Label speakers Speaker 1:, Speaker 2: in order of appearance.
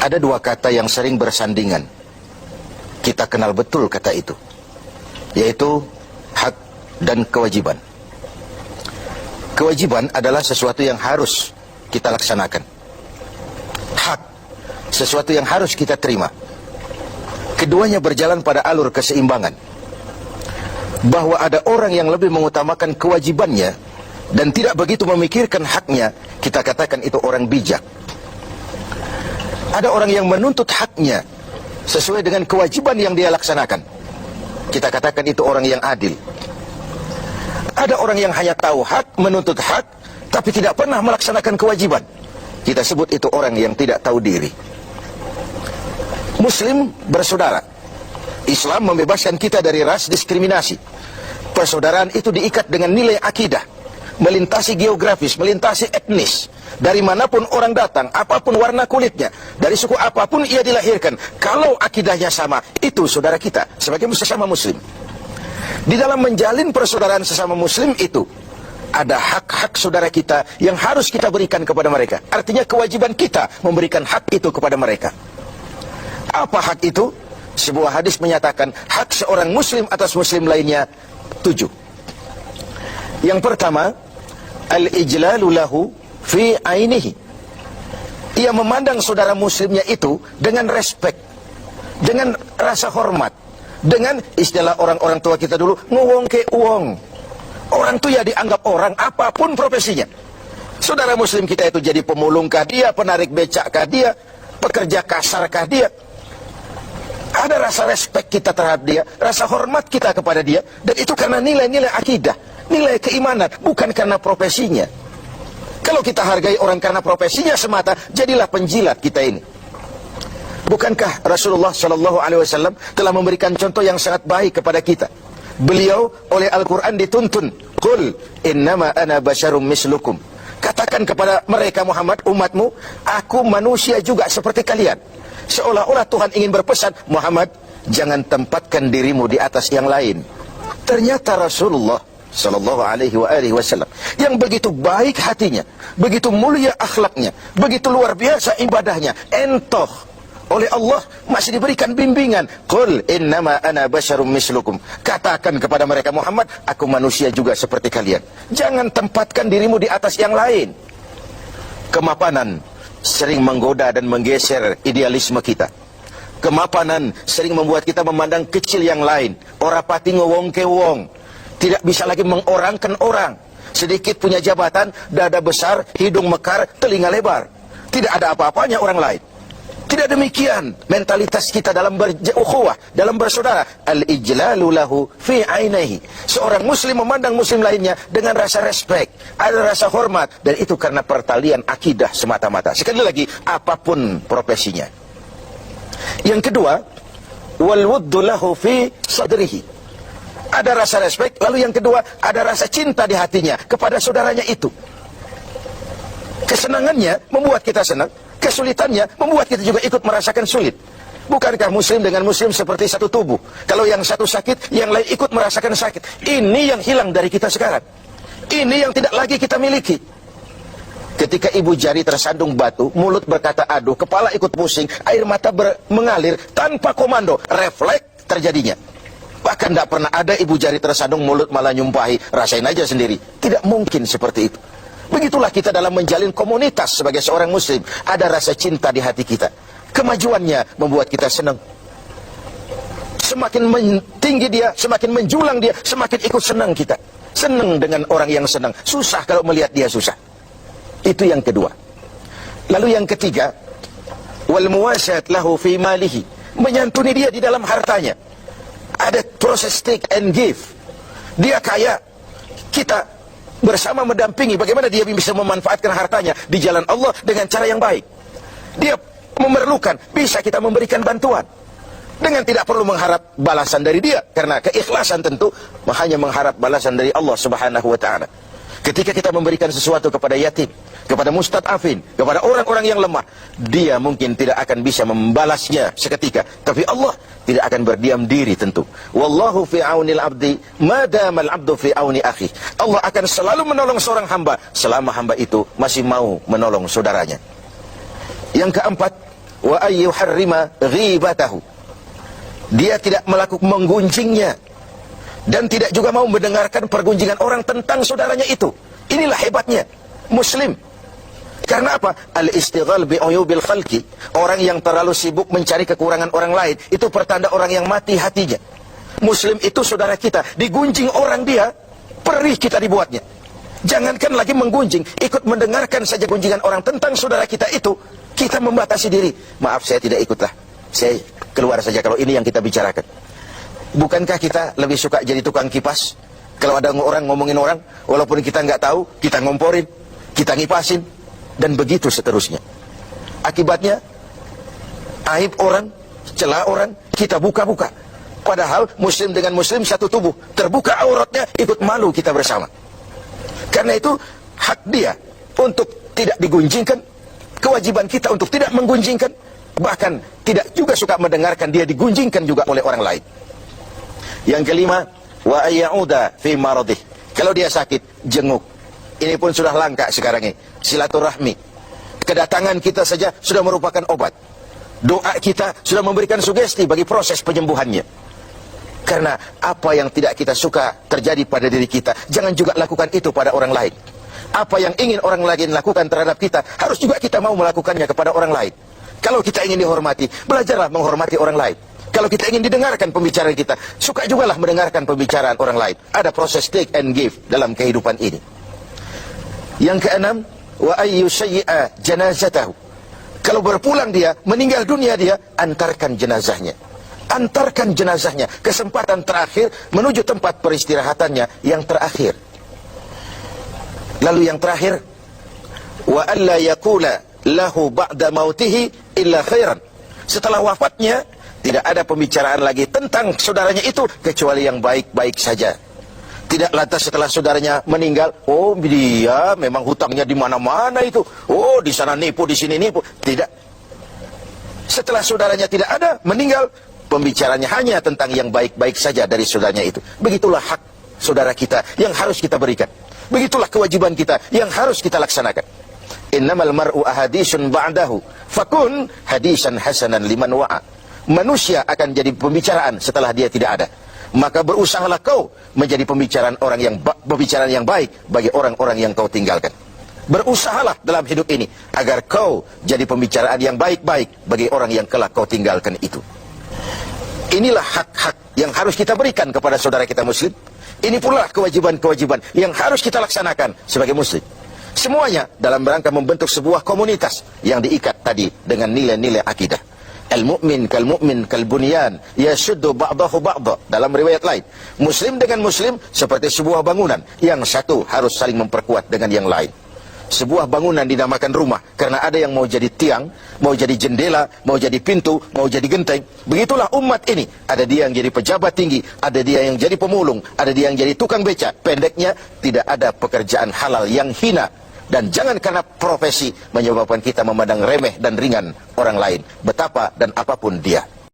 Speaker 1: Ada dua kata yang sering bersandingan. Kita kenal betul kata itu, yaitu hak dan kewajiban. Kewajiban adalah sesuatu yang harus kita laksanakan. Hak, sesuatu yang harus kita terima. Keduanya berjalan pada alur keseimbangan. Bahwa ada orang yang lebih mengutamakan kewajibannya dan tidak begitu memikirkan haknya, kita katakan itu orang bijak. Ada orang yang menuntut haknya sesuai dengan kewajiban yang dia laksanakan, kita katakan itu orang yang adil. Ada orang yang hanya tahu hak, menuntut hak, tapi tidak pernah melaksanakan kewajiban, kita sebut itu orang yang tidak tahu diri. Muslim bersaudara. Islam membebaskan kita dari ras diskriminasi. Persaudaraan itu diikat dengan nilai akidah, melintasi geografis, melintasi etnis. Dari manapun orang datang, apapun warna kulitnya, dari suku apapun ia dilahirkan, kalau akidahnya sama, itu saudara kita sebagai sesama muslim. Di dalam menjalin persaudaraan sesama muslim itu ada hak-hak saudara kita yang harus kita berikan kepada mereka. Artinya kewajiban kita memberikan hak itu kepada mereka. Apa hak itu? Sebuah hadis menyatakan hak seorang muslim atas muslim lainnya 7. Yang pertama, al-ijlalu lahu fi ainihi. Ia memandang saudara muslimnya itu dengan respek, dengan rasa hormat, dengan istilah orang-orang tua kita dulu, nguwong ke uwong. Orang itu ya dianggap orang apapun profesinya. Saudara muslim kita itu jadi pemulungkah dia, penarik becakkah dia, pekerja kasarkah dia, ada rasa respek kita terhadap dia, rasa hormat kita kepada dia, dan itu karena nilai-nilai akidah, nilai keimanan, bukan karena profesinya. Kalau kita hargai orang karena profesinya semata, jadilah penjilat kita ini. Bukankah Rasulullah SAW telah memberikan contoh yang sangat baik kepada kita? Beliau oleh Al-Quran dituntun, Qul innama ana basyarum mislukum. Katakan kepada mereka Muhammad, umatmu, aku manusia juga seperti kalian. Seolah-olah Tuhan ingin berpesan, Muhammad, jangan tempatkan dirimu di atas yang lain. Ternyata Rasulullah Sallallahu Alaihi Wasallam yang begitu baik hatinya, begitu mulia akhlaknya, begitu luar biasa ibadahnya, entoh oleh Allah masih diberikan bimbingan. Qul innama ana basyarum mislukum. Katakan kepada mereka Muhammad, aku manusia juga seperti kalian. Jangan tempatkan dirimu di atas yang lain. Kemapanan sering menggoda dan menggeser idealisme kita. Kemapanan sering membuat kita memandang kecil yang lain. Ora pati ngowong ke wong. Tidak bisa lagi mengorangkan orang. Sedikit punya jabatan, dada besar, hidung mekar, telinga lebar. Tidak ada apa-apanya orang lain. Tidak demikian mentalitas kita dalam ukhuwah, dalam bersaudara. Al-ijlalu lahu fi ainihi. Seorang muslim memandang muslim lainnya dengan rasa respek, ada rasa hormat, dan itu karena pertalian akidah semata-mata. Sekali lagi, apapun profesinya. Yang kedua, wal wuddu lahu fi sadrihi. Ada rasa respek, lalu yang kedua, ada rasa cinta di hatinya kepada saudaranya itu. Kesenangannya membuat kita senang, kesulitannya membuat kita juga ikut merasakan sulit. Bukankah muslim dengan muslim seperti satu tubuh? Kalau yang satu sakit, yang lain ikut merasakan sakit. Ini yang hilang dari kita sekarang. Ini yang tidak lagi kita miliki. Ketika ibu jari tersandung batu, mulut berkata aduh, kepala ikut pusing, air mata mengalir tanpa komando, refleks terjadinya. Bahkan tidak pernah ada ibu jari tersandung, mulut malah nyumpahi, rasain aja sendiri. Tidak mungkin seperti itu. Begitulah kita dalam menjalin komunitas sebagai seorang muslim. Ada rasa cinta di hati kita. Kemajuannya membuat kita senang. Semakin tinggi dia, semakin menjulang dia, semakin ikut senang kita. Senang dengan orang yang senang. Susah kalau melihat dia susah. Itu yang kedua. Lalu yang ketiga, wal muwasyat lahu fi malihi. Menyantuni dia di dalam hartanya. Ada proses take and give. Dia kaya, kita bersama mendampingi bagaimana dia bisa memanfaatkan hartanya di jalan Allah dengan cara yang baik. Dia memerlukan, bisa kita memberikan bantuan dengan tidak perlu mengharap balasan dari dia, karena keikhlasan tentu hanya mengharap balasan dari Allah Subhanahu wa taala. Ketika kita memberikan sesuatu kepada yatim, kepada mustad'afin, kepada orang-orang yang lemah, dia mungkin tidak akan bisa membalasnya seketika, tapi Allah tidak akan berdiam diri tentu. Wallahu fi aunil abdi madamal abdu fi auni akhi. Allah akan selalu menolong seorang hamba selama hamba itu masih mau menolong saudaranya. Yang keempat, wa ayyuharrima ghibatahu. Dia tidak melakukan menggunjingnya dan tidak juga mau mendengarkan pergunjingan orang tentang saudaranya itu. Inilah hebatnya Muslim. Karena apa? Al-istighal bi'uyubil khalqi. Orang yang terlalu sibuk mencari kekurangan orang lain, itu pertanda orang yang mati hatinya. Muslim itu saudara kita, digunjing orang dia, perih kita dibuatnya. Jangankan lagi menggunjing, ikut mendengarkan saja gunjingan orang tentang saudara kita itu, kita membatasi diri. Maaf, saya tidak ikutlah, saya keluar saja kalau ini yang kita bicarakan. Bukankah kita lebih suka jadi tukang kipas? Kalau ada orang ngomongin orang, walaupun kita nggak tahu, kita ngomporin, kita ngipasin, dan begitu seterusnya. Akibatnya, aib orang, celah orang, kita buka-buka. Padahal muslim dengan muslim satu tubuh, terbuka auratnya, ikut malu kita bersama. Karena itu, hak dia untuk tidak digunjingkan, kewajiban kita untuk tidak menggunjingkan, bahkan tidak juga suka mendengarkan dia digunjingkan juga oleh orang lain. Yang kelima, wa ayyauda fi maradih. Kalau dia sakit, jenguk. Ini pun sudah langka sekarang ini. Silaturahmi. Kedatangan kita saja sudah merupakan obat. Doa kita sudah memberikan sugesti bagi proses penyembuhannya. Karena apa yang tidak kita suka terjadi pada diri kita, jangan juga lakukan itu pada orang lain. Apa yang ingin orang lain lakukan terhadap kita, harus juga kita mau melakukannya kepada orang lain. Kalau kita ingin dihormati, belajarlah menghormati orang lain. Kalau kita ingin didengarkan pembicaraan kita, suka jugalah mendengarkan pembicaraan orang lain. Ada proses take and give dalam kehidupan ini. Yang keenam, wa ayyusayyi'a janazatahu. Kalau berpulang dia, meninggal dunia dia, antarkan jenazahnya. Antarkan jenazahnya, kesempatan terakhir menuju tempat peristirahatannya yang terakhir. Lalu yang terakhir, wa alla yaqula lahu ba'da mautihi illa khairan. Setelah wafatnya, tidak ada pembicaraan lagi tentang saudaranya itu kecuali yang baik-baik saja. Tidak lantas setelah saudaranya meninggal, oh dia memang hutangnya di mana-mana itu. Oh di sana nipu, di sini nipu. Tidak. Setelah saudaranya tidak ada, meninggal, pembicaranya hanya tentang yang baik-baik saja dari saudaranya itu. Begitulah hak saudara kita yang harus kita berikan. Begitulah kewajiban kita yang harus kita laksanakan. Innamal mar'u ahadisun ba'dahu fakun hadisan hasanan liman wa'a. Manusia akan jadi pembicaraan setelah dia tidak ada. Maka berusahalah kau menjadi pembicaraan yang baik bagi orang-orang yang kau tinggalkan. Berusahalah dalam hidup ini agar kau jadi pembicaraan yang baik-baik bagi orang yang kelak kau tinggalkan itu. Inilah hak-hak yang harus kita berikan kepada saudara kita muslim. Ini pula kewajiban-kewajiban yang harus kita laksanakan sebagai muslim. Semuanya dalam rangka membentuk sebuah komunitas yang diikat tadi dengan nilai-nilai akidah. Al-mu'min kal-mu'min kal-bunyan yashuddu ba'dahu ba'da. Dalam riwayat lain, muslim dengan muslim seperti sebuah bangunan, yang satu harus saling memperkuat dengan yang lain. Sebuah bangunan dinamakan rumah karena ada yang mau jadi tiang, mau jadi jendela, mau jadi pintu, mau jadi genteng. Begitulah umat ini. Ada dia yang jadi pejabat tinggi, ada dia yang jadi pemulung, ada dia yang jadi tukang beca. Pendeknya, tidak ada pekerjaan halal yang hina. Dan jangan karena profesi menyebabkan kita memandang remeh dan ringan orang lain, betapa dan apapun dia.